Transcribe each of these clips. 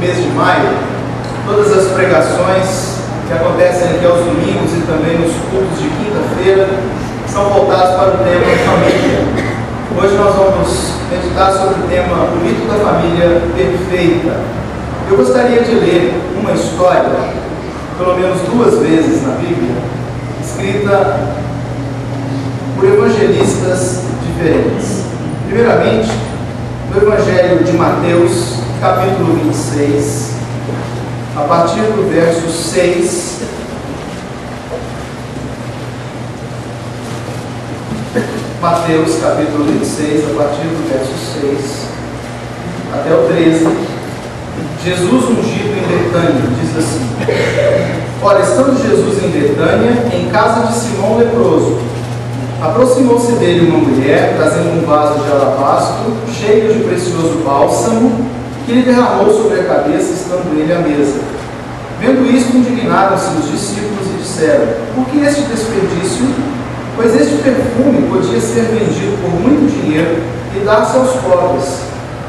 mês de maio, todas as pregações que acontecem aqui aos domingos e também nos cultos de quinta-feira são voltados para o tema família. Hoje nós vamos meditar sobre o tema o mito da família perfeita. Eu gostaria de ler uma história, pelo menos 2 vezes na Bíblia, escrita por evangelistas diferentes. Primeiramente, no Evangelho de Mateus, capítulo 26, a partir do verso 6, Mateus, capítulo 26, a partir do verso 6 até o 13, Jesus ungido em Betânia, diz assim: Ora, estando Jesus em Betânia, em casa de Simão leproso, aproximou-se dele uma mulher, trazendo um vaso de alabastro, cheio de precioso bálsamo, que lhe derramou sobre a cabeça, estando ele à mesa. Vendo isto, indignaram-se os discípulos e disseram: Por que este desperdício? Pois este perfume podia ser vendido por muito dinheiro e dar-se aos pobres.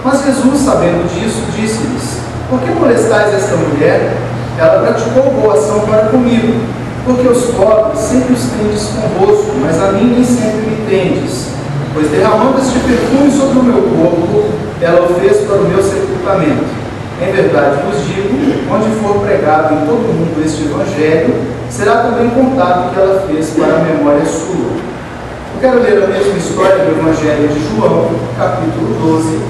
Mas Jesus, sabendo disso, disse-lhes: Por que molestais esta mulher? Ela praticou boa ação para comigo, porque os pobres sempre os tendes convosco, mas a mim nem sempre me tendes. Pois derramando este perfume sobre o meu corpo, ela o fez para o meu sepultamento. Em verdade vos digo, onde for pregado em todo o mundo este Evangelho, será também contado o que ela fez para a memória sua. Eu quero ler a mesma história do Evangelho de João, capítulo 12,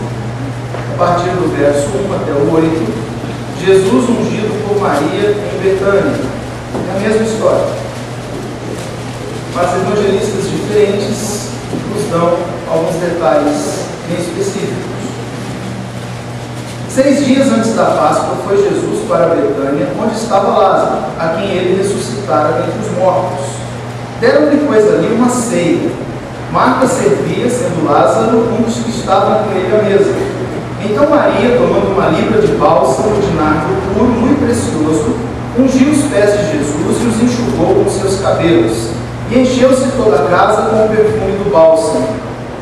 a partir do verso 1 até o 8. Jesus ungido por Maria em Betânia. É a mesma história, mas evangelistas diferentes nos dão alguns detalhes bem específicos. 6 dias antes da Páscoa foi Jesus para Betânia, onde estava Lázaro, a quem ele ressuscitara dentre os mortos. Deram-lhe, pois, ali uma ceia. Marta servia, sendo Lázaro um dos que estavam com ele à mesa. Então Maria, tomando uma libra de bálsamo de nardo puro, muito precioso, ungiu os pés de Jesus e os enxugou com seus cabelos, e encheu-se toda a casa com o perfume do bálsamo.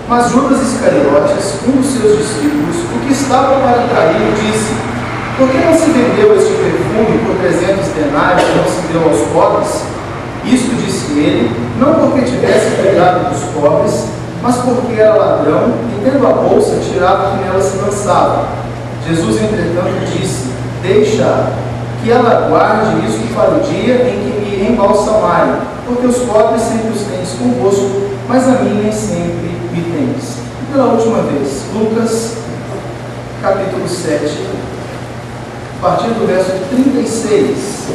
Mas Judas Iscariotes, um dos seus discípulos, o que estava para traí-lo, disse: Por que não se vendeu este perfume por 300 denários e não se deu aos pobres? Isto disse ele, não porque tivesse cuidado dos pobres, mas porque era ladrão e, tendo a bolsa, tirava o que nela se lançava. Jesus, entretanto, disse: Deixa que ela guarde isto para o dia em que me embalsamarem, porque os pobres sempre os tendes convosco, mas a mim nem sempre me tendes. E pela última vez, Lucas, capítulo 7, a partir do verso 36.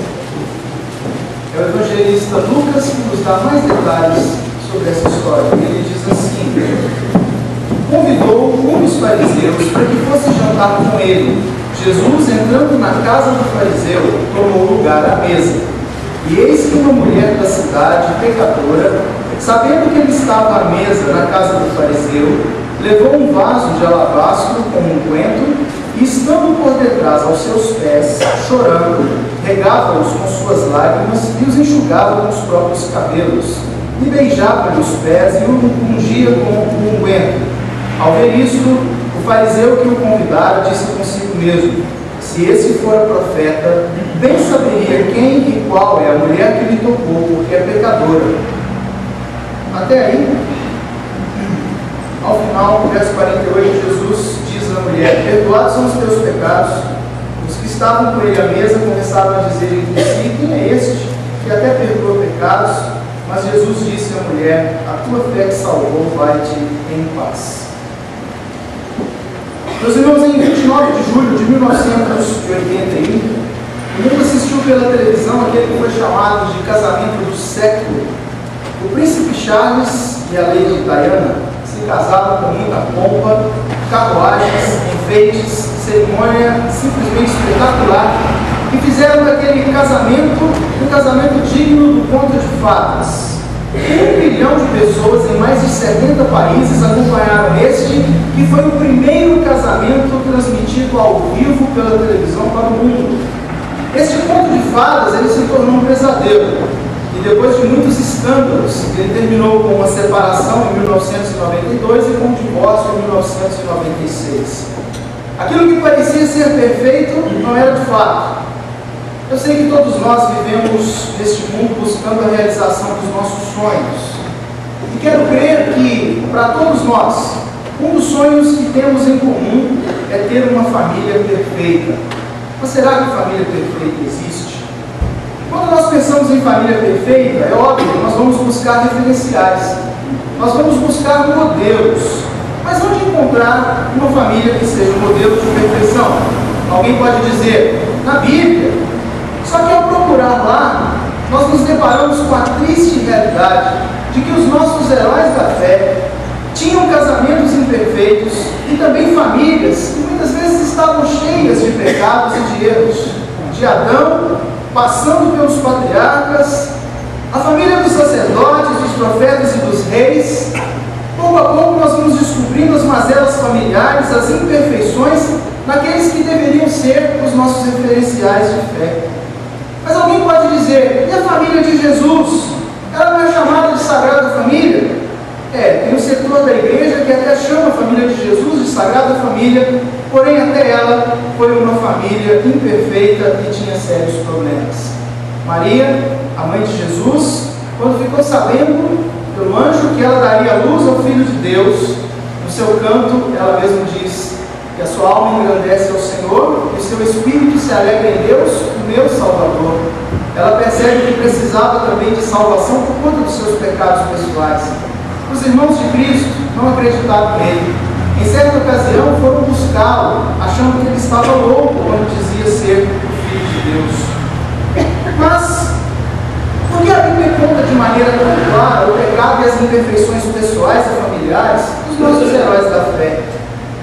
É o evangelista Lucas que nos dá mais detalhes sobre essa história. Ele diz assim: Convidou um dos fariseus para que fosse jantar com ele. Jesus, entrando na casa do fariseu, tomou lugar à mesa. E eis que uma mulher da cidade, pecadora, sabendo que ele estava à mesa na casa do fariseu, levou um vaso de alabastro com unguento e, estando por detrás aos seus pés, chorando, regava-os com suas lágrimas e os enxugava com os próprios cabelos, e beijava-lhe os pés e o ungia com o unguento. Ao ver isto, o fariseu que o convidara disse consigo mesmo: Se esse for a profeta, bem saberia quem e qual é a mulher que lhe tocou, porque é pecadora. Até aí, ao final, no verso 48, Jesus diz à mulher: Perdoados são os teus pecados. Os que estavam com ele à mesa começaram a dizer entre si: Quem é este que até perdoa pecados? Mas Jesus disse à mulher: A tua fé te salvou, vai-te em paz. Meus irmãos, em 29 de julho de 1981, o mundo assistiu pela televisão aquele que foi chamado de casamento do século. O príncipe Charles e a Lady Diana se casaram com muita pompa, carruagens, enfeites, cerimônia simplesmente espetacular, e fizeram daquele casamento um casamento digno do conto de fadas. 1 milhão de pessoas em mais de 70 países acompanharam este, que foi o primeiro casamento transmitido ao vivo pela televisão para o mundo. Este conto de fadas ele se tornou um pesadelo, e depois de muitos escândalos, ele terminou com uma separação em 1992 e com um divórcio em 1996. Aquilo que parecia ser perfeito não era de fato. Eu sei que todos nós vivemos neste mundo buscando a realização dos nossos sonhos. E quero crer que, para todos nós, um dos sonhos que temos em comum é ter uma família perfeita. Mas será que família perfeita existe? Quando nós pensamos em família perfeita, é óbvio que nós vamos buscar referenciais. Nós vamos buscar modelos. Mas onde encontrar uma família que seja um modelo de perfeição? Alguém pode dizer, na Bíblia. Só que ao procurar lá, nós nos deparamos com a triste realidade de que os nossos heróis da fé tinham casamentos imperfeitos e também famílias que muitas vezes estavam cheias de pecados e de erros. De Adão, passando pelos patriarcas, a família dos sacerdotes, dos profetas e dos reis. Pouco a pouco nós vamos descobrindo as mazelas familiares, as imperfeições naqueles que deveriam ser os nossos referenciais de fé. Mas alguém pode dizer, e a família de Jesus? Ela não é chamada de Sagrada Família? Tem um setor da igreja que até chama a família de Jesus de Sagrada Família, porém até ela foi uma família imperfeita e tinha sérios problemas. Maria, a mãe de Jesus, quando ficou sabendo pelo anjo que ela daria luz ao Filho de Deus, no seu canto ela mesma diz que a sua alma engrandece ao Senhor e o seu espírito se alegra em Deus, o meu Salvador. Ela percebe que precisava também de salvação por conta dos seus pecados pessoais. Os irmãos de Cristo não acreditaram nele. Em certa ocasião foram buscá-lo, achando que ele estava louco quando dizia ser o Filho de Deus. Mas, por que a Bíblia conta de maneira tão clara o pecado e as imperfeições pessoais e familiares dos nossos heróis da fé?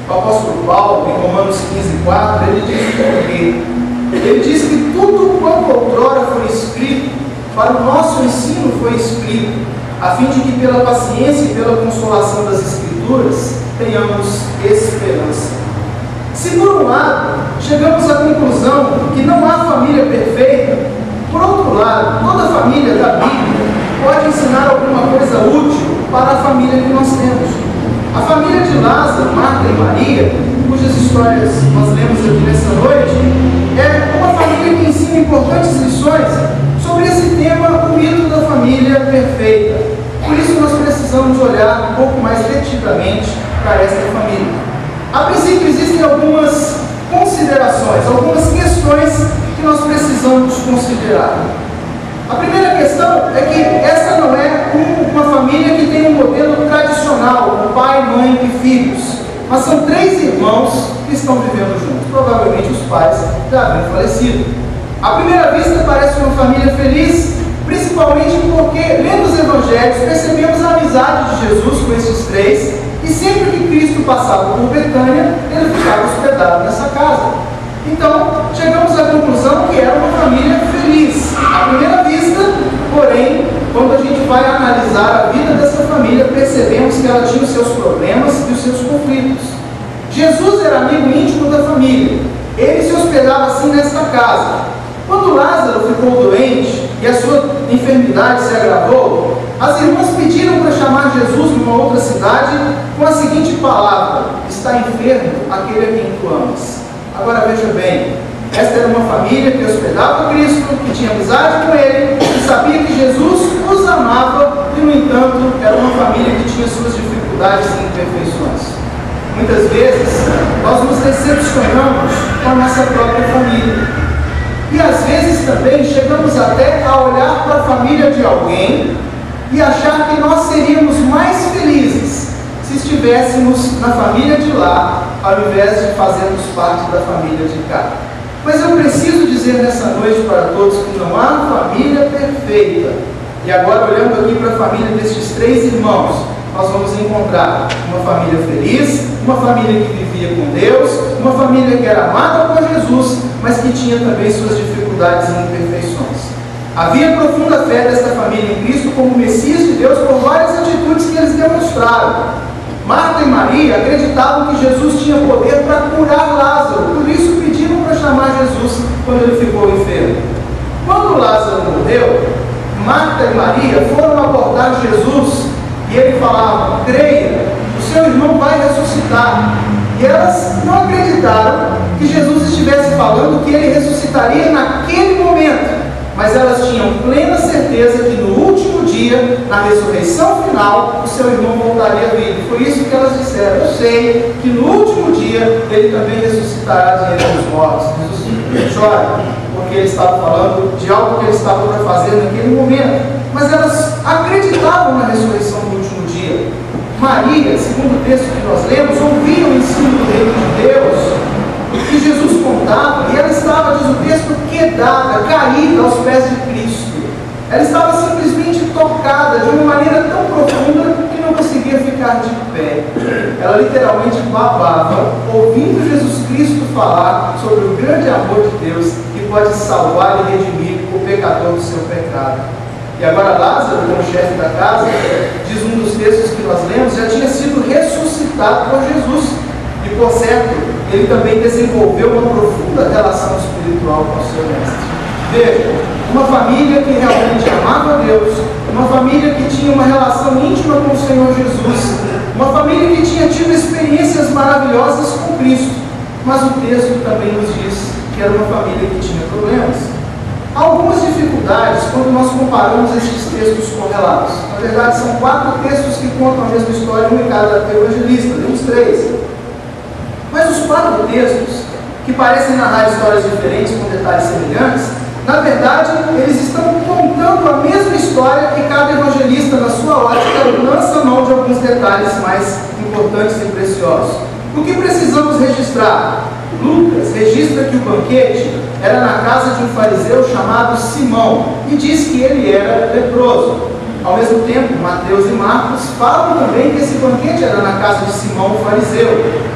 O apóstolo Paulo, em Romanos 15:4, ele diz que ele diz que tudo quanto outrora foi escrito, para o nosso ensino foi escrito, a fim de que pela paciência e pela consolação das Escrituras tenhamos esperança. Se por um lado chegamos à conclusão que não há família perfeita, por outro lado, toda família da Bíblia pode ensinar alguma coisa útil para a família que nós temos. A família de Lázaro, Marta e Maria, cujas histórias nós lemos aqui nessa noite, é uma família que ensina importantes lições sobre esse tema, o mito da família perfeita. Por isso nós precisamos olhar um pouco mais detidamente para esta família. A princípio existem algumas considerações, algumas questões que nós precisamos considerar. A primeira questão é que essa não é uma família que tem um modelo tradicional, com pai, mãe e filhos, mas são 3 irmãos que estão vivendo juntos. Provavelmente os pais já haviam falecido. À primeira vista parece uma família feliz, principalmente porque, lendo os evangelhos, percebemos a amizade de Jesus com esses 3, e sempre que Cristo passava por Betânia, ele ficava hospedado nessa casa. Então, chegamos à conclusão que era uma família feliz, à primeira vista, porém, quando a gente vai analisar a vida dessa família, percebemos que ela tinha os seus problemas e os seus conflitos. Jesus era amigo íntimo da família, ele se hospedava assim nesta casa. Quando Lázaro ficou doente e a sua enfermidade se agravou, as irmãs pediram para chamar Jesus numa outra cidade com a seguinte palavra: está enfermo aquele a quem tu amas. Agora veja bem, esta era uma família que hospedava Cristo, que tinha amizade com ele, que sabia que Jesus os amava e, no entanto, era uma família que tinha suas dificuldades e imperfeições. Muitas vezes, nós nos decepcionamos com a nossa própria família. E às vezes também chegamos até a olhar para a família de alguém e achar que nós seríamos mais felizes se estivéssemos na família de lá, ao invés de fazermos parte da família de cá. Mas eu preciso dizer nessa noite para todos que não há família perfeita. E agora, olhando aqui para a família destes 3 irmãos, nós vamos encontrar uma família feliz, uma família que vivia com Deus, uma família que era amada por Jesus, mas que tinha também suas dificuldades e imperfeições. Havia profunda fé desta família em Cristo como Messias de Deus por várias atitudes que eles demonstraram. Marta e Maria acreditavam que Jesus tinha poder para curar Lázaro, por isso pediram para chamar Jesus quando ele ficou enfermo. Quando Lázaro morreu, Marta e Maria foram abordar Jesus e ele falava: creia, o seu irmão vai ressuscitar. E elas não acreditaram que Jesus estivesse falando que ele ressuscitaria naquele momento, mas elas tinham plena certeza que no último dia, na ressurreição final, o seu irmão voltaria à vida. Foi isso que elas disseram: eu sei que no último dia ele também ressuscitará de entre os mortos. Jesus chora, porque ele estava falando de algo que ele estava para fazer naquele momento, mas elas acreditavam na ressurreição do último dia. Maria, segundo o texto que nós lemos, ouvia o ensino do reino de Deus que Jesus contava, e ela estava, diz o texto, quedada, caída aos pés de Cristo. Ela estava simplesmente tocada de uma maneira tão profunda que não conseguia ficar de pé. Ela literalmente babava, ouvindo Jesus Cristo falar sobre o grande amor de Deus que pode salvar e redimir o pecador do seu pecado. E agora Lázaro, como chefe da casa, diz um dos textos que nós lemos, já tinha sido ressuscitado por Jesus. E por certo, ele também desenvolveu uma profunda relação espiritual com o seu mestre. Veja, uma família que realmente amava a Deus, uma família que tinha uma relação íntima com o Senhor Jesus, uma família que tinha tido experiências maravilhosas com Cristo. Mas o texto também nos diz que era uma família que tinha problemas. Há algumas dificuldades quando nós comparamos estes textos correlatos. Na verdade, são 4 textos que contam a mesma história, um em cada evangelista, temos 3. Mas os 4 textos, que parecem narrar histórias diferentes com detalhes semelhantes, na verdade, eles estão contando a mesma história e cada evangelista, na sua ótica, lança mão de alguns detalhes mais importantes e preciosos. O que precisamos registrar? Lucas registra que o banquete era na casa de um fariseu chamado Simão e diz que ele era leproso. Ao mesmo tempo, Mateus e Marcos falam também que esse banquete era na casa de Simão, o fariseu.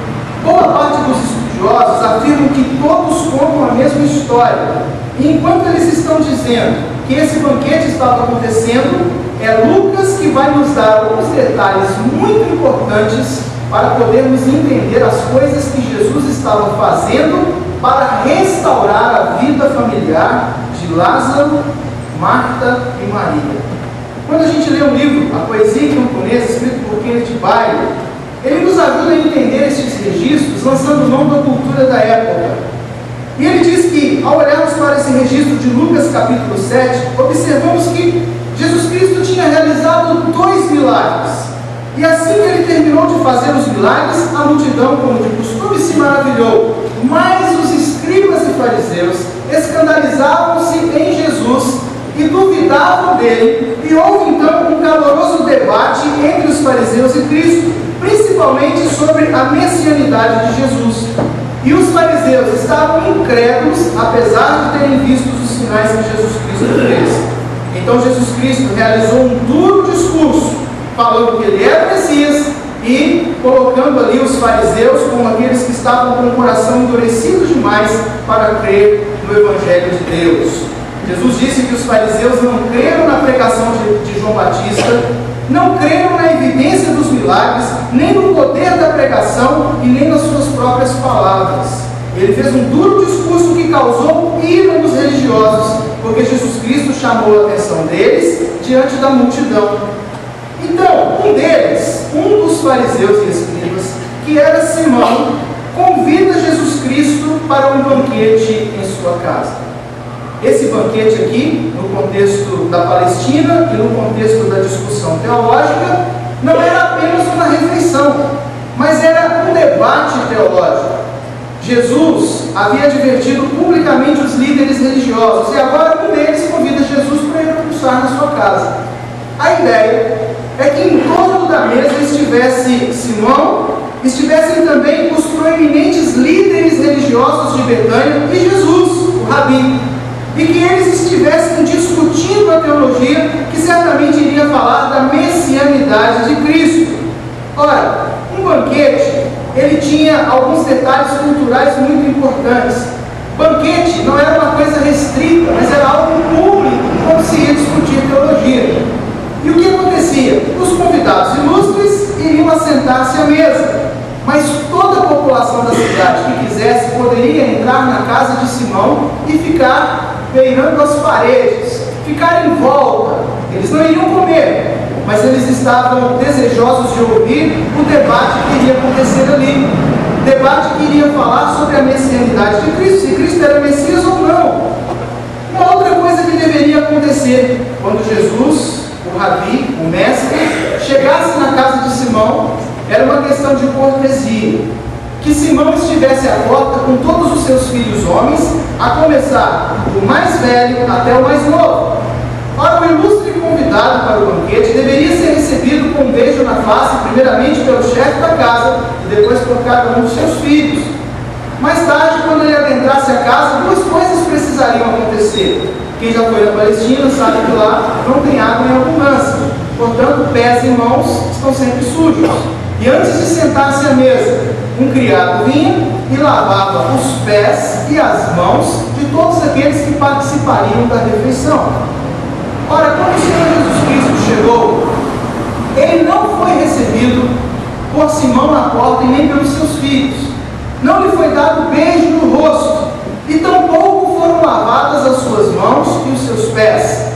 Boa parte dos estudiosos afirmam que todos contam a mesma história. E enquanto eles estão dizendo que esse banquete estava acontecendo, é Lucas que vai nos dar alguns detalhes muito importantes para podermos entender as coisas que Jesus estava fazendo para restaurar a vida familiar de Lázaro, Marta e Maria. Quando a gente lê o livro A Poesia Camponesa, escrito por Kenneth Bailey, ele nos ajuda a entender esses registros, lançando mão da cultura da época. E ele diz que, ao olharmos para esse registro de Lucas capítulo 7, observamos que Jesus Cristo tinha realizado 2 milagres. E assim que ele terminou de fazer os milagres, a multidão, como de costume, se maravilhou. Mas os escribas e fariseus escandalizavam-se em Jesus e duvidavam dele. E houve então um caloroso debate entre os fariseus e Cristo, principalmente sobre a messianidade de Jesus. E os fariseus estavam incrédulos, apesar de terem visto os sinais que Jesus Cristo fez. Então Jesus Cristo realizou um duro discurso, falando que ele era o Messias e colocando ali os fariseus como aqueles que estavam com o coração endurecido demais para crer no Evangelho de Deus. Jesus disse que os fariseus não creram na pregação de João Batista, não creram na evidência dos milagres, nem no poder da pregação e nem nas suas próprias palavras. Ele fez um duro discurso que causou ira nos religiosos, porque Jesus Cristo chamou a atenção deles diante da multidão. Então, um dos fariseus e escribas, que era Simão, convida Jesus Cristo para um banquete em sua casa. Esse banquete aqui, no contexto da Palestina e no contexto da discussão teológica, não era apenas uma refeição, mas era um debate teológico. Jesus havia advertido publicamente os líderes religiosos e agora um deles convida Jesus para ir almoçar na sua casa. A ideia é que em torno da mesa estivesse Simão, estivessem também os proeminentes líderes religiosos de Betânia e Jesus, o Rabi, e que eles estivessem discutindo a teologia que certamente iria falar da messianidade de Cristo. Ora, um banquete, ele tinha alguns detalhes culturais muito importantes. Banquete não era uma coisa restrita, mas era algo público, quando se ia discutir teologia. E o que acontecia? Os convidados ilustres iriam assentar-se à mesa, mas toda a população da cidade que quisesse poderia entrar na casa de Simão e ficar beirando as paredes, ficar em volta. Eles não iriam comer, mas eles estavam desejosos de ouvir o debate que iria acontecer ali. debate que iria falar sobre a messianidade de Cristo, se Cristo era Messias ou não. Uma outra coisa que deveria acontecer quando Jesus, o Rabi, o mestre, chegasse na casa de Simão, era uma questão de cortesia. Que Simão estivesse à porta com todos os seus filhos homens, a começar do mais velho até o mais novo. Ora, o ilustre convidado para o banquete deveria ser recebido com um beijo na face, primeiramente pelo chefe da casa e depois por cada um dos seus filhos. Mais tarde, quando ele adentrasse a casa, duas coisas precisariam acontecer. Quem já foi na Palestina sabe que lá não tem água em abundância, portanto, pés e mãos estão sempre sujos. E antes de sentar-se à mesa, um criado vinha e lavava os pés e as mãos de todos aqueles que participariam da refeição. Ora, quando o Senhor Jesus Cristo chegou, ele não foi recebido por Simão na porta e nem pelos seus filhos. Não lhe foi dado beijo no rosto, e tampouco foram lavadas as suas mãos e os seus pés.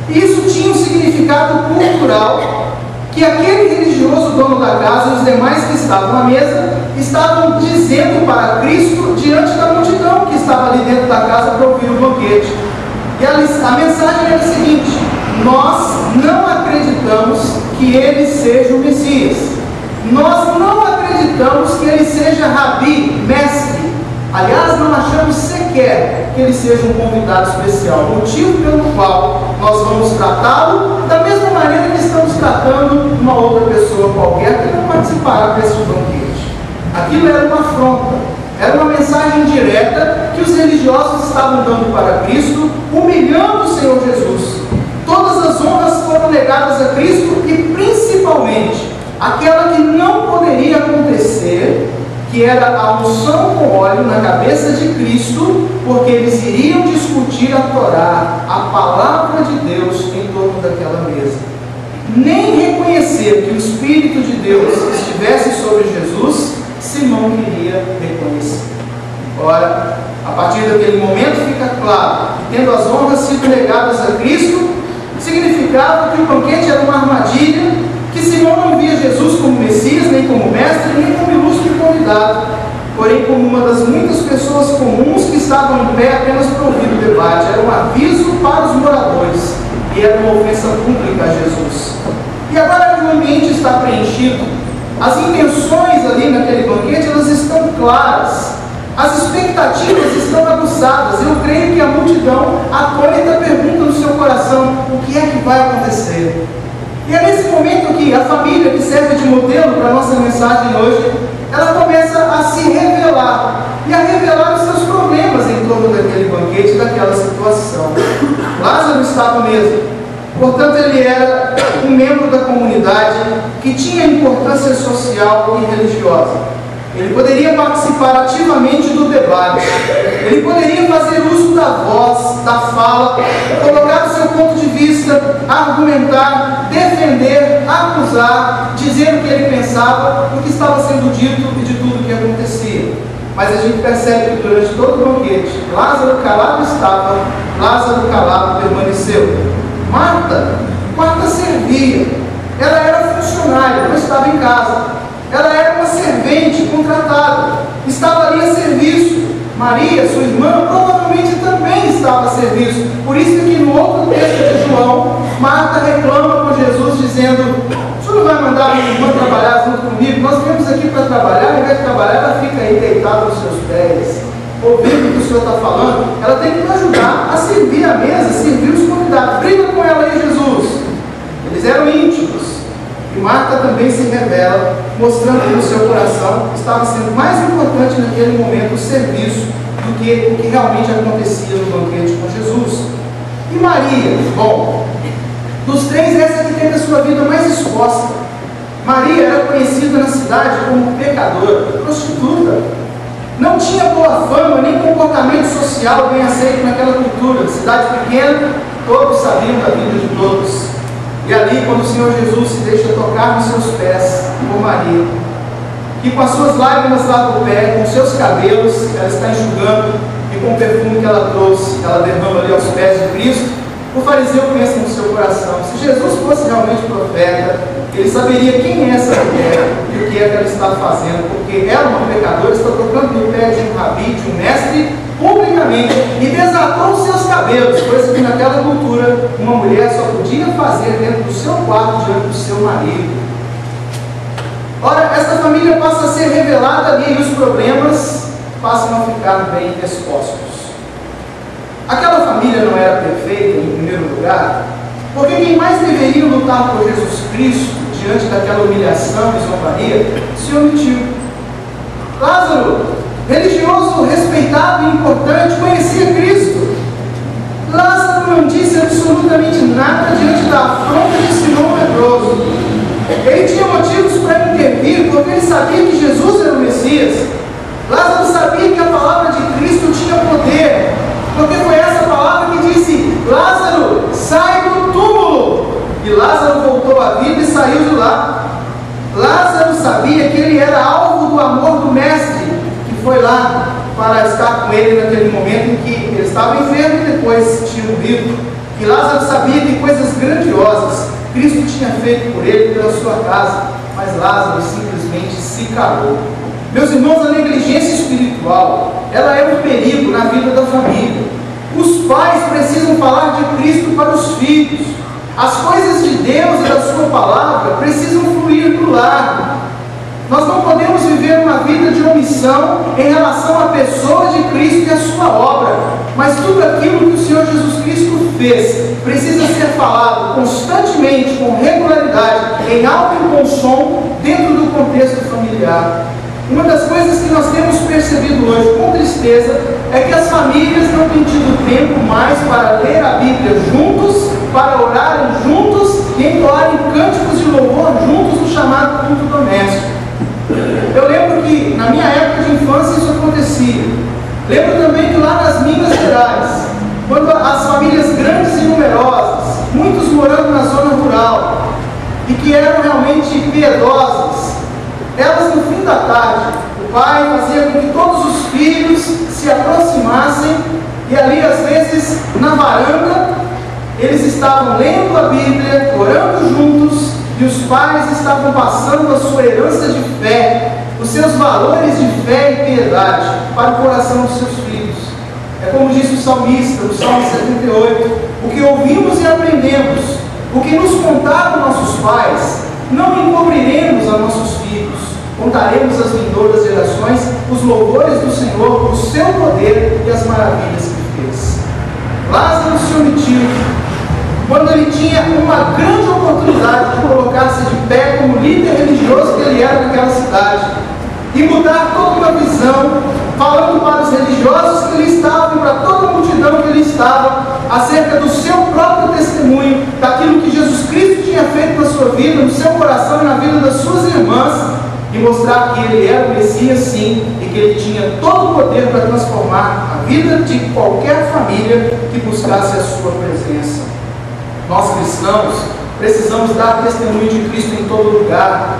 Isso tinha um significado cultural, que aquele religioso dono da casa e os demais que estavam à mesa estavam dizendo para Cristo diante da multidão que estava ali dentro da casa para ouvir o banquete. E a mensagem era a seguinte: nós não acreditamos que ele seja o Messias. Nós não acreditamos que ele seja Rabi, mestre. Aliás, não achamos sequer que ele seja um convidado especial, motivo pelo qual nós vamos tratá-lo da mesma maneira que estamos tratando uma outra pessoa qualquer que não participará desse banquete. Aquilo era uma afronta, era uma mensagem direta que os religiosos estavam dando para Cristo, humilhando o Senhor Jesus. Todas as honras foram negadas a Cristo e principalmente aquela que não poderia acontecer, que era a unção com óleo na cabeça de Cristo, porque eles iriam discutir a Torá, a palavra de Deus, em torno daquela mesa. Nem reconhecer que o Espírito de Deus estivesse sobre Jesus, Simão queria reconhecer. Ora, a partir daquele momento fica claro que, tendo as honras sido negadas a Cristo, significava que o banquete era uma armadilha, que Simão não via Jesus como Messias, nem como mestre, nem como ilustre convidado, porém como uma das muitas pessoas comuns que estavam em pé apenas para ouvir o debate. Era um aviso para os moradores e era uma ofensa pública a Jesus. E agora que o ambiente está preenchido, as intenções ali naquele banquete, elas estão claras, as expectativas estão aguçadas. Eu creio que a multidão atônita pergunta no seu coração: o que é que vai acontecer? E é nesse momento que a família, que serve de modelo para a nossa mensagem hoje, ela começa a se revelar e a revelar os seus problemas em torno daquele banquete, daquela situação. Lázaro estava mesmo, portanto ele era um membro da comunidade que tinha importância social e religiosa. Ele poderia participar ativamente do debate, ele poderia fazer uso da voz, da fala, colocar o seu ponto de vista, argumentar, defender, acusar, dizer o que ele pensava, o que estava sendo dito e de tudo o que acontecia. Mas a gente percebe que durante todo o banquete, Lázaro calado estava, Lázaro calado permaneceu. Marta servia, ela era funcionária, não estava em casa. Ela era uma servente contratada, estava ali a serviço. Maria, sua irmã, provavelmente também estava a serviço. Por isso que no outro texto de João, Marta reclama com Jesus, dizendo: o senhor não vai mandar a minha irmã trabalhar junto comigo? Nós viemos aqui para trabalhar, ao invés de trabalhar, ela fica aí deitada nos seus pés, ouvindo o que o senhor está falando. Ela tem que me ajudar a servir a mesa, servir os convidados. Briga com ela aí, Jesus. Eles eram íntimos. E Marta também se revela, mostrando que no seu coração estava sendo mais importante naquele momento o serviço do que o que realmente acontecia no banquete com Jesus. E Maria, bom, dos três, essa que teve a sua vida mais exposta. Maria era conhecida na cidade como pecadora, prostituta. Não tinha boa fama, nem comportamento social bem aceito naquela cultura. Cidade pequena, todos sabiam da vida de todos. E ali, quando o Senhor Jesus se deixa tocar nos seus pés por Maria, que com as suas lágrimas lava o pé, com os seus cabelos, ela está enxugando, e com o perfume que ela trouxe, ela derrama ali aos pés de Cristo, O fariseu pensa no seu coração: se Jesus fosse realmente profeta, ele saberia quem é essa mulher e o que é que ela está fazendo, porque ela, uma pecadora, está tocando no pé de um rabi, de um mestre, publicamente, e desatou os seus cabelos, coisa que naquela cultura uma mulher só podia fazer dentro do seu quarto, diante do seu marido. Ora, esta família passa a ser revelada ali e os problemas passam a ficar bem expostos. Aquela família não era perfeita, em primeiro lugar, porque quem mais deveria lutar por Jesus Cristo diante daquela humilhação e zombaria se omitiu. Lázaro, religioso, respeitado e importante, conhecia Cristo. Lázaro não disse absolutamente nada diante da afronta de Simão leproso. Ele tinha motivos para intervir, porque ele sabia que Jesus era o Messias. Lázaro sabia que a palavra de Cristo tinha poder, porque foi essa palavra que disse: Lázaro, sai do túmulo! E Lázaro voltou à vida e saiu de lá. Lázaro sabia que ele era alvo do amor do Mestre, que foi lá para estar com ele naquele momento em que ele estava enfermo e depois tinha morrido. E Lázaro sabia que coisas grandiosas Cristo tinha feito por ele e pela sua casa, mas Lázaro simplesmente se calou. Meus irmãos, a negligência espiritual, ela é um perigo na vida da família. Os pais precisam falar de Cristo para os filhos. As coisas de Deus e da sua palavra precisam fluir do lar. Nós não podemos viver uma vida de omissão em relação à pessoa de Cristo e à sua obra, mas tudo aquilo que o Senhor Jesus Cristo fez precisa ser falado constantemente, com regularidade, em alto e bom som, dentro do contexto familiar. Uma das coisas que nós temos percebido hoje com tristeza é que as famílias não têm tido tempo mais para ler a Bíblia juntos, para orarem juntos e entoarem cânticos de louvor juntos no chamado culto doméstico. Eu lembro que na minha época de infância isso acontecia. Lembro também que lá nas Minas Gerais, quando as famílias grandes e numerosas, muitos morando na zona rural, e que eram realmente piedosas, elas no fim da tarde, o pai fazia com que todos os filhos se aproximassem e ali às vezes na varanda eles estavam lendo a Bíblia, orando juntos, e os pais estavam passando a sua herança de fé, os seus valores de fé e piedade para o coração dos seus filhos. É como disse o salmista, no Salmo 78, o que ouvimos e aprendemos, o que nos contaram nossos pais, não encobriremos a nossos filhos, contaremos às vindouras gerações os louvores do Senhor, o seu poder e as maravilhas que fez. Lázaro se omitiu quando ele tinha uma grande oportunidade de colocar-se de pé como líder religioso que ele era naquela cidade e mudar toda uma visão, falando para os religiosos que ele estava e para toda a multidão que ele estava, acerca do seu próprio testemunho, daquilo que Jesus Cristo tinha feito na sua vida, no seu coração e na vida das suas irmãs, e mostrar que ele era o Messias sim, e que ele tinha todo o poder para transformar a vida de qualquer família que buscasse a sua presença. Nós cristãos precisamos dar testemunho de Cristo em todo lugar.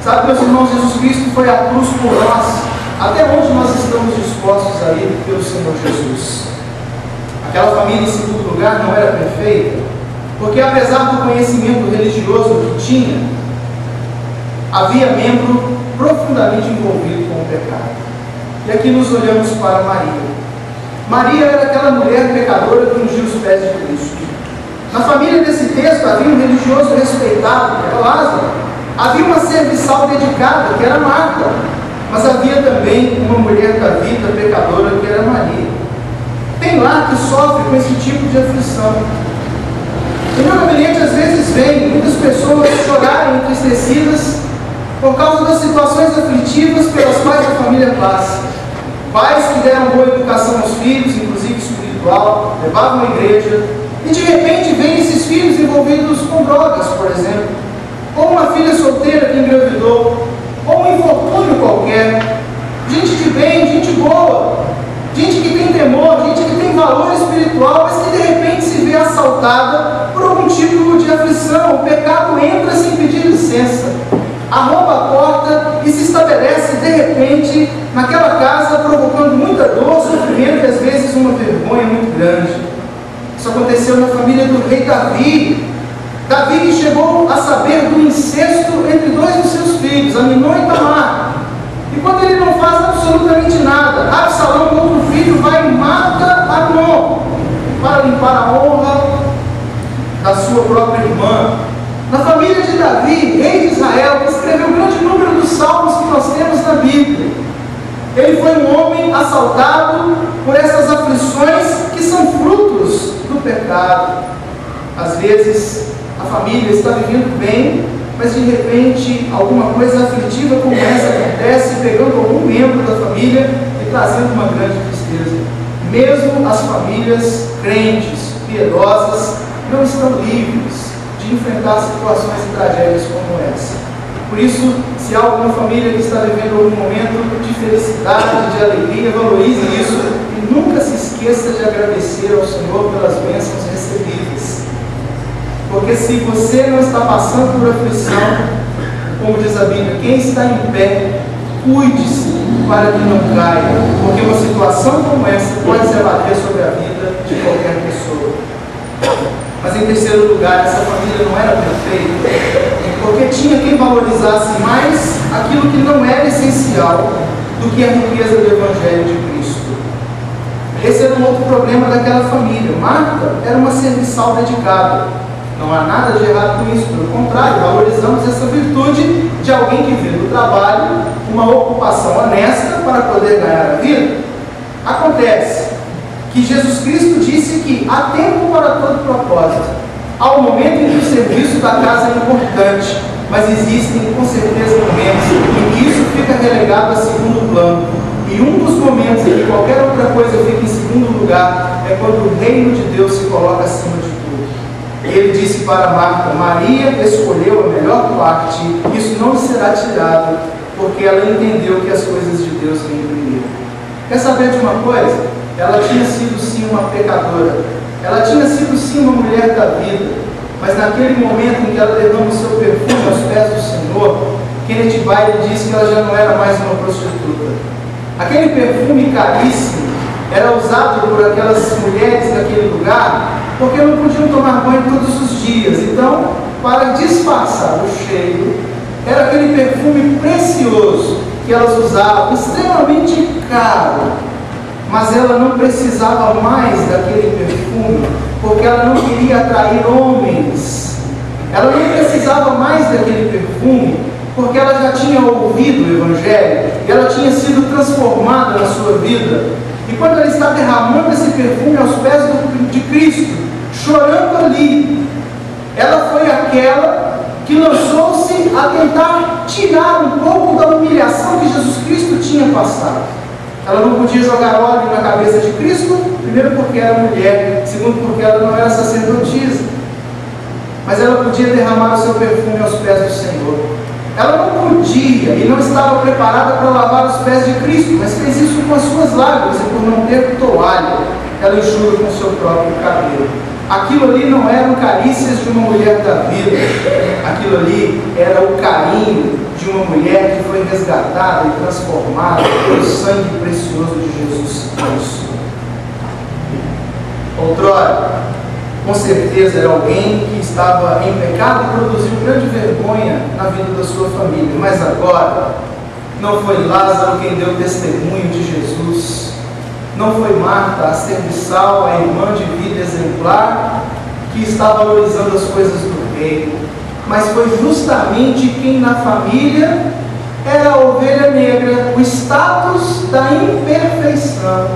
Sabe, meus irmãos, Jesus Cristo foi à cruz por nós. Até onde nós estamos dispostos a ir pelo Senhor Jesus? Aquela família, em segundo lugar, não era perfeita, porque apesar do conhecimento religioso que tinha, havia membro profundamente envolvido com o pecado. E aqui nos olhamos para Maria. Maria era aquela mulher pecadora que ungiu os pés de Cristo. Na família desse texto havia um religioso respeitado, que era Lázaro. Havia uma serviçal dedicada, que era Marta. Mas havia também uma mulher da vida pecadora, que era Maria. Tem lá que sofre com esse tipo de aflição. No meu gabinete às vezes vem muitas pessoas chorarem entristecidas por causa das situações aflitivas pelas quais a família passa. Pais que deram boa educação aos filhos, inclusive espiritual, levavam à igreja, e de repente vêm esses filhos envolvidos com drogas, por exemplo, ou uma filha solteira que engravidou, ou um infortúnio qualquer. Gente de bem, gente boa, gente que tem temor, gente que tem valor espiritual, mas que de repente se vê assaltada por algum tipo de aflição. O pecado entra sem pedir licença, arromba a porta e se estabelece de repente naquela casa, provocando muita dor, sofrimento e às vezes uma vergonha muito grande. Isso aconteceu aconteceu na família do rei Davi. Davi que chegou a saber do incesto entre dois dos seus filhos, Aminon e Tamar. E quando ele não faz absolutamente nada, Absalão, outro filho, vai e mata Aminon para limpar a honra da sua própria irmã. Na família de Davi, rei de Israel, que escreveu um grande número dos salmos que nós temos na Bíblia, ele foi um homem assaltado por essas aflições que são frutos do pecado. Às vezes, a família está vivendo bem, mas de repente alguma coisa aflitiva como essa acontece, pegando algum membro da família e trazendo uma grande tristeza. Mesmo as famílias crentes, piedosas, não estão livres de enfrentar situações e tragédias como essa. Por isso, se há alguma família que está vivendo algum momento de felicidade, de alegria, valorize isso e nunca se esqueça de agradecer ao Senhor pelas bênçãos recebidas. Porque se você não está passando por aflição, como diz a Bíblia, quem está em pé, cuide-se para que não caia, porque uma situação como essa pode se abater sobre a vida de qualquer pessoa. Mas em terceiro lugar, essa família não era perfeita, porque tinha quem valorizasse mais aquilo que não era essencial do que a riqueza do Evangelho de Cristo. Esse era um outro problema daquela família. Marta era uma serviçal dedicada. Não há nada de errado com isso, pelo contrário, valorizamos essa virtude de alguém que vê do trabalho uma ocupação honesta para poder ganhar a vida. Acontece que Jesus Cristo disse que há tempo para todo propósito. Há um momento em que o serviço da casa é importante, mas existem com certeza momentos em que isso fica relegado a segundo plano. E um dos momentos em que qualquer outra coisa fica em segundo lugar é quando o reino de Deus se coloca acima de tudo. Ele disse para Marta: Maria escolheu a melhor parte, isso não lhe será tirado, porque ela entendeu que as coisas de Deus vêm primeiro. Quer saber de uma coisa? Ela tinha sido sim uma pecadora, ela tinha sido sim uma mulher da vida, mas naquele momento em que ela derrama o seu perfume aos pés do Senhor, Kenneth Bailey disse que ela já não era mais uma prostituta. Aquele perfume caríssimo era usado por aquelas mulheres naquele lugar porque não podiam tomar banho todos os dias. Então, para disfarçar o cheiro, era aquele perfume precioso que elas usavam, extremamente caro. Mas ela não precisava mais daquele perfume, porque ela não queria atrair homens. Ela não precisava mais daquele perfume, porque ela já tinha ouvido o Evangelho, e ela tinha sido transformada na sua vida. E quando ela está derramando esse perfume aos pés de Cristo, chorando ali, ela foi aquela que lançou-se a tentar tirar um pouco da humilhação que Jesus Cristo tinha passado. Ela não podia jogar óleo na cabeça de Cristo, primeiro porque era mulher, segundo porque ela não era sacerdotisa. Mas ela podia derramar o seu perfume aos pés do Senhor. Ela não podia e não estava preparada para lavar os pés de Cristo, mas fez isso com as suas lágrimas, e por não ter toalha, ela enxuga com o seu próprio cabelo. Aquilo ali não eram carícias de uma mulher da vida, aquilo ali era o carinho de uma mulher que foi resgatada e transformada pelo sangue precioso de Jesus Cristo. Outrora, com certeza era alguém que estava em pecado e produziu grande vergonha na vida da sua família, mas agora não foi Lázaro quem deu testemunho de Jesus, não foi Marta, a serviçal, a irmã de vida exemplar, que está valorizando as coisas do reino, mas foi justamente quem na família era a ovelha negra, o status da imperfeição,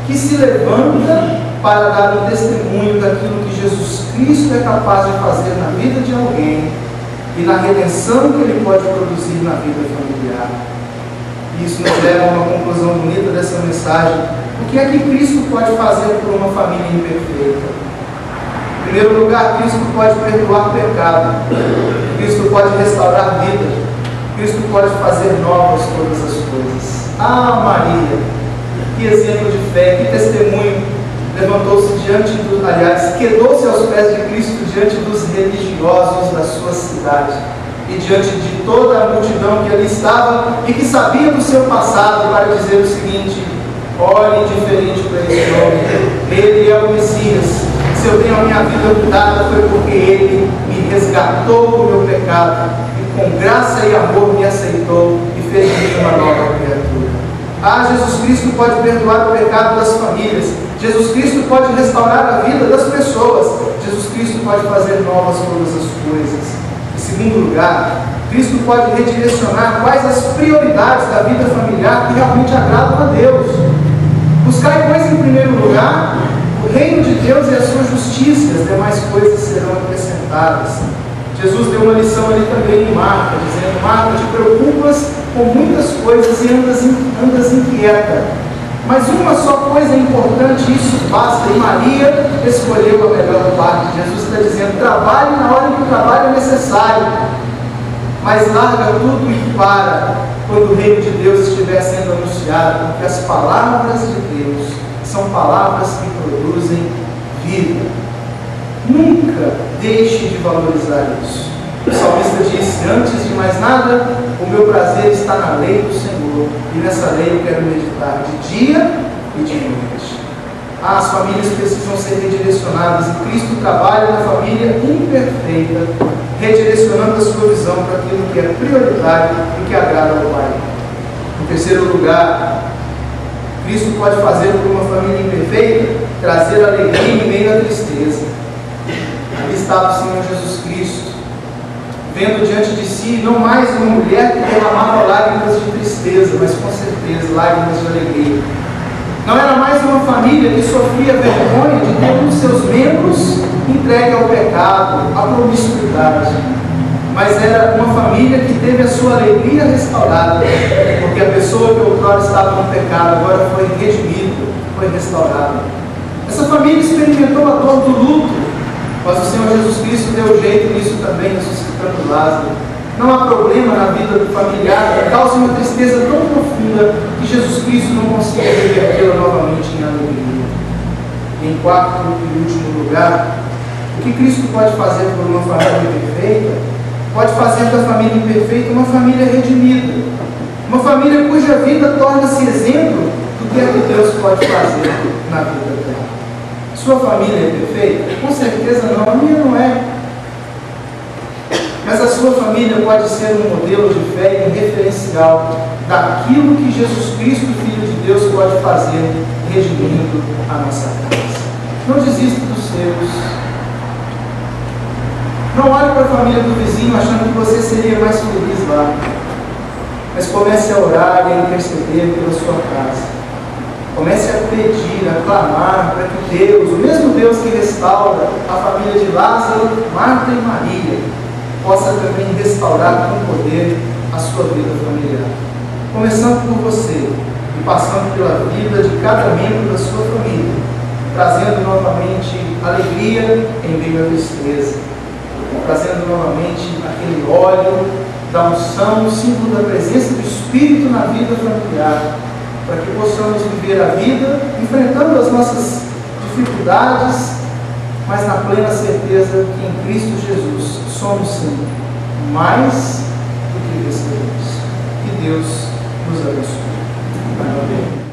que se levanta para dar um testemunho daquilo que Jesus Cristo é capaz de fazer na vida de alguém e na redenção que Ele pode produzir na vida familiar. Isso nos leva a uma conclusão bonita dessa mensagem. O que é que Cristo pode fazer por uma família imperfeita? Em primeiro lugar, Cristo pode perdoar pecado. Cristo pode restaurar vida. Cristo pode fazer novas todas as coisas. Ah, Maria! Que exemplo de fé, que testemunho! Levantou-se diante do, quedou-se aos pés de Cristo diante dos religiosos da sua cidade e diante de toda a multidão que ali estava e que sabia do seu passado, para dizer o seguinte: olhe diferente para esse homem, ele é o Messias. Se eu tenho a minha vida mudada, foi porque Ele me resgatou do meu pecado e com graça e amor me aceitou e fez de mim uma nova criatura. Jesus Cristo pode perdoar o pecado das famílias. Jesus Cristo pode restaurar a vida das pessoas. Jesus Cristo pode fazer novas todas as coisas. Em segundo lugar, Cristo pode redirecionar quais as prioridades da vida familiar que realmente agradam a Deus. Buscai, pois, em primeiro lugar, o reino de Deus e a sua justiça, e as demais coisas serão acrescentadas. Jesus deu uma lição ali também em Marta, dizendo: Marta, te preocupas com muitas coisas e andas inquieta. Mas uma só coisa é importante, isso basta. E Maria escolheu a melhor parte. Jesus está dizendo: trabalhe na hora em que o trabalho é necessário, mas larga tudo e para quando o reino de Deus estiver sendo anunciado, porque as palavras de Deus são palavras que produzem vida. Nunca deixe de valorizar isso. O salmista disse: antes de mais nada, o meu prazer está na lei do Senhor, e nessa lei eu quero meditar de dia e de noite. As famílias precisam ser redirecionadas, e Cristo trabalha na família imperfeita, redirecionando a sua visão para aquilo que é prioritário e que agrada ao Pai. Em terceiro lugar, Cristo pode fazer por uma família imperfeita trazer alegria em meio à tristeza. Ali estava o Senhor Jesus Cristo, vendo diante de si não mais uma mulher que derramava lágrimas de tristeza, mas com certeza lágrimas de alegria. Não era mais uma família que sofria vergonha de ter um dos seus membros entregue ao pecado, à promiscuidade, mas era uma família que teve a sua alegria restaurada, porque a pessoa que outrora estava no pecado agora foi redimida, foi restaurada. Essa família experimentou a dor do luto, mas o Senhor Jesus Cristo deu jeito nisso também, ressuscitando Lázaro. Não há problema na vida do familiar que cause uma tristeza tão profunda que Jesus Cristo não consiga revertê-la novamente em alegria. E em quarto e último lugar, o que Cristo pode fazer por uma família perfeita? Pode fazer da família imperfeita uma família redimida, uma família cuja vida torna-se exemplo do que é que Deus pode fazer na vida dela. Sua família é perfeita? Com certeza não, a minha não é. Mas a sua família pode ser um modelo de fé e um referencial daquilo que Jesus Cristo, Filho de Deus, pode fazer redimindo a nossa casa. Não desista dos seus. Não olhe para a família do vizinho achando que você seria mais feliz lá. Mas comece a orar e a interceder pela sua casa. Comece a pedir, a clamar para que Deus, o mesmo Deus que restaura a família de Lázaro, Marta e Maria, possa também restaurar com poder a sua vida familiar. Começando por você e passando pela vida de cada membro da sua família, trazendo novamente alegria em meio à tristeza, trazendo novamente aquele óleo da unção, símbolo da presença do Espírito na vida familiar, para que possamos viver a vida enfrentando as nossas dificuldades, mas na plena certeza que em Cristo Jesus somos sim mais do que vencedores. Que Deus nos abençoe. Amém.